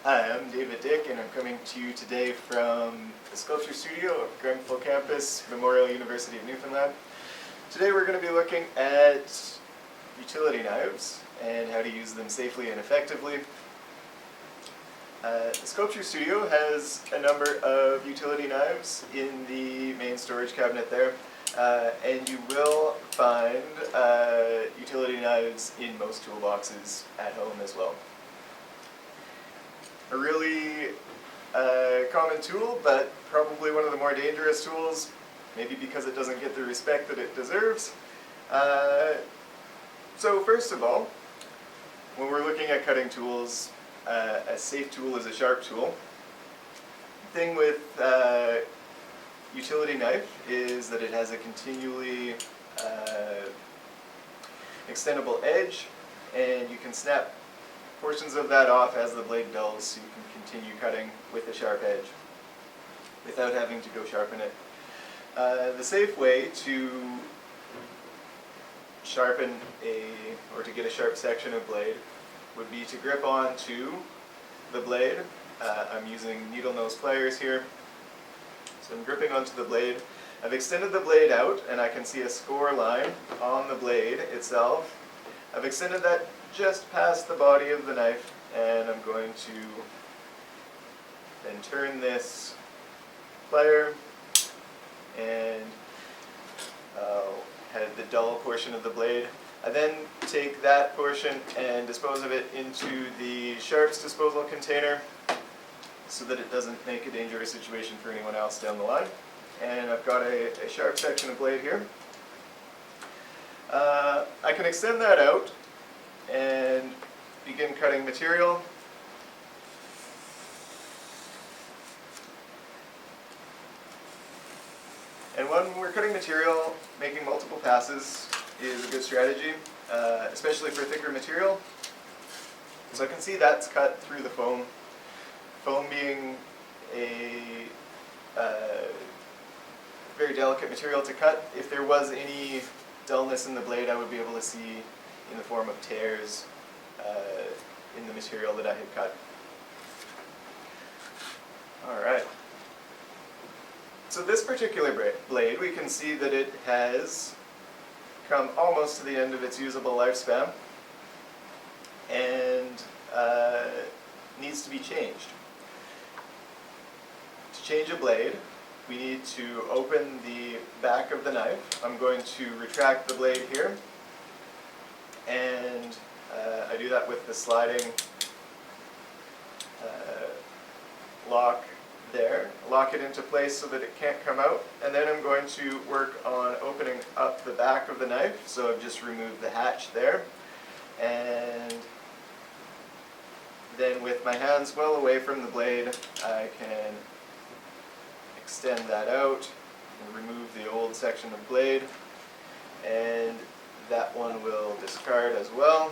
Hi, I'm David Dick, and I'm coming to you today from the Sculpture Studio of Grenfell Campus, Memorial University of Newfoundland. Today we're going to be looking at utility knives and how to use them safely and effectively. The Sculpture Studio has a number of utility knives in the main storage cabinet there, and you will find utility knives in most toolboxes at home as well. A really common tool, but probably one of the more dangerous tools, maybe because it doesn't get the respect that it deserves. So first of all, when we're looking at cutting tools, a safe tool is a sharp tool. The thing with utility knife is that it has a continually extendable edge, and you can snap portions of that off as the blade dulls, so you can continue cutting with a sharp edge without having to go sharpen it. The safe way to sharpen or to get a sharp section of blade would be to grip onto the blade. I'm using needle nose pliers here, so I'm gripping onto the blade. I've extended the blade out, and I can see a score line on the blade itself. I've extended that just past the body of the knife, and I'm going to then turn this plier and I'll head the dull portion of the blade. I then take that portion and dispose of it into the sharps disposal container so that it doesn't make a dangerous situation for anyone else down the line. And I've got a sharp section of blade here. I can extend that out and begin cutting material. And when we're cutting material, making multiple passes is a good strategy, especially for thicker material. So I can see that's cut through the foam. Foam being a very delicate material to cut. If there was any dullness in the blade, I would be able to see in the form of tears in the material that I had cut. Alright. So this particular blade, we can see that it has come almost to the end of its usable lifespan and needs to be changed. To change a blade, we need to open the back of the knife. I'm going to retract the blade here, and I do that with the sliding lock there. Lock it into place so that it can't come out, and then I'm going to work on opening up the back of the knife. So I've just removed the hatch there, and then with my hands well away from the blade, I can extend that out and remove the old section of blade, and that one will discard as well.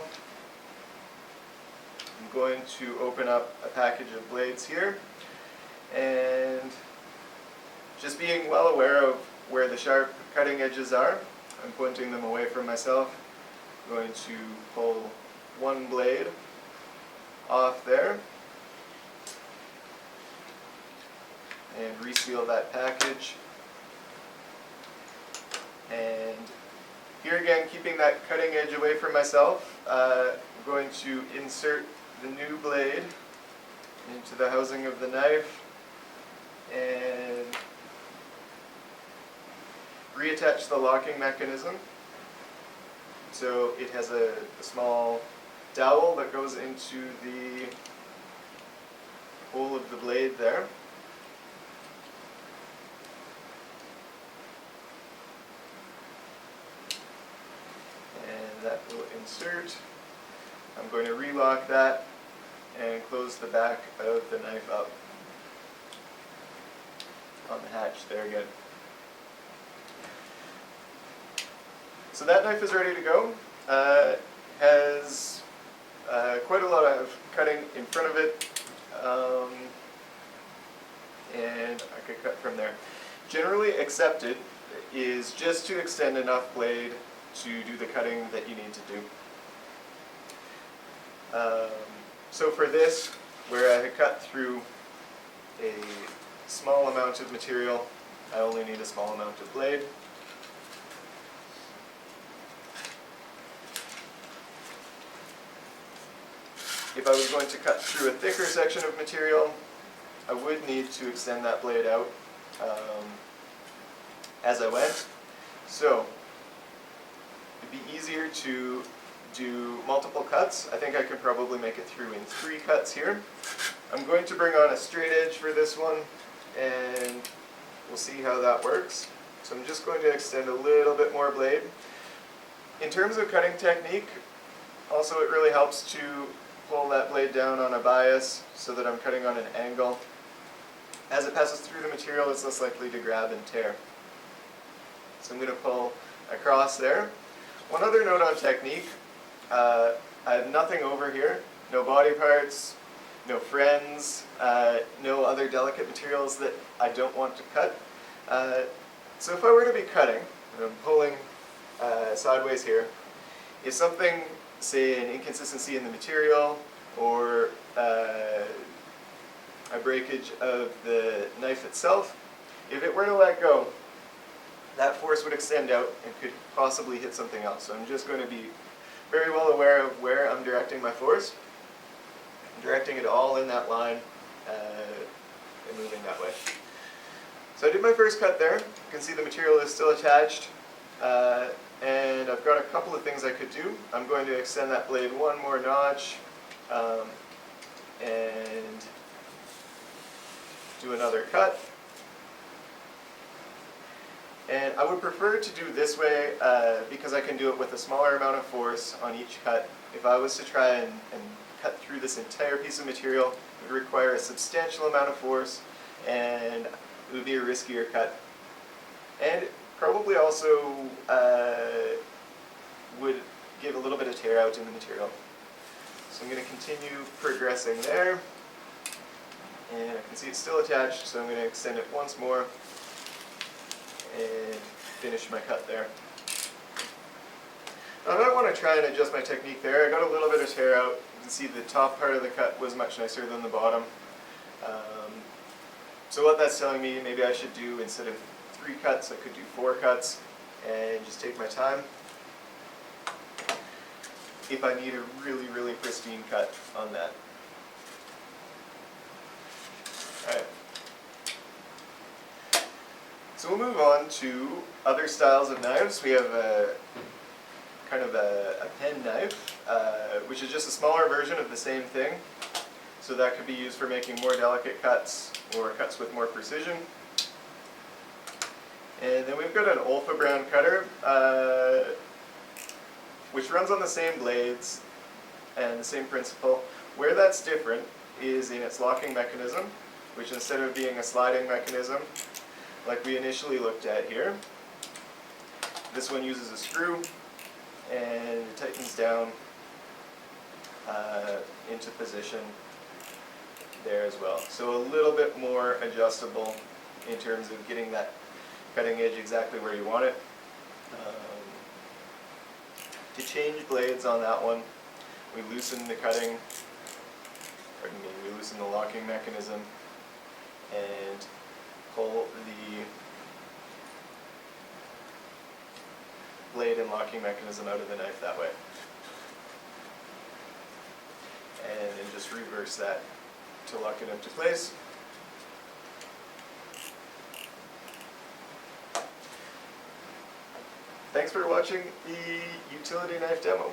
I'm going to open up a package of blades here, and just being well aware of where the sharp cutting edges are, I'm pointing them away from myself. I'm going to pull one blade off there and reseal that package. And here again, keeping that cutting edge away from myself, I'm going to insert the new blade into the housing of the knife and reattach the locking mechanism. So it has a small dowel that goes into the hole of the blade there. And that will insert. I'm going to relock that and close the back of the knife up on the hatch there again. So that knife is ready to go. Has quite a lot of cutting in front of it, and I could cut from there. Generally accepted is just to extend enough blade to do the cutting that you need to do. So for this, where I had cut through a small amount of material, I only need a small amount of blade. If I was going to cut through a thicker section of material, I would need to extend that blade out as I went. So, it'd be easier to do multiple cuts. I think I could probably make it through in 3 cuts here. I'm going to bring on a straight edge for this one, and we'll see how that works. So I'm just going to extend a little bit more blade. In terms of cutting technique, also it really helps to pull that blade down on a bias so that I'm cutting on an angle. As it passes through the material, it's less likely to grab and tear. So I'm going to pull across there. One other note on technique, I have nothing over here, no body parts, no friends, no other delicate materials that I don't want to cut. So if I were to be cutting, and I'm pulling sideways here, if something, say an inconsistency in the material or a breakage of the knife itself, if it were to let go, that force would extend out and could possibly hit something else. So I'm just going to be very well aware of where I'm directing my force. I'm directing it all in that line and moving that way. So I did my first cut there. You can see the material is still attached. And I've got a couple of things I could do. I'm going to extend that blade one more notch and do another cut. And I would prefer to do this way because I can do it with a smaller amount of force on each cut. If I was to try and cut through this entire piece of material, it would require a substantial amount of force and it would be a riskier cut. And probably also would give a little bit of tear out in the material. So I'm going to continue progressing there. And I can see it's still attached, so I'm going to extend it once more and finish my cut there. Now I might want to try and adjust my technique there. I got a little bit of tear out. You can see the top part of the cut was much nicer than the bottom. So what that's telling me, maybe I should do, instead of 3 cuts, I could do 4 cuts and just take my time if I need a really, really pristine cut on that. Alright. So we'll move on to other styles of knives. We have a kind of a pen knife, which is just a smaller version of the same thing. So that could be used for making more delicate cuts or cuts with more precision. And then we've got an Olfa brand cutter, which runs on the same blades and the same principle. Where that's different is in its locking mechanism, which instead of being a sliding mechanism, like we initially looked at here, this one uses a screw and it tightens down into position there as well. So a little bit more adjustable in terms of getting that cutting edge exactly where you want it. To change blades on that one, we loosen the we loosen the locking mechanism and pull the blade and locking mechanism out of the knife that way. And then just reverse that to lock it into place. Thanks for watching the utility knife demo.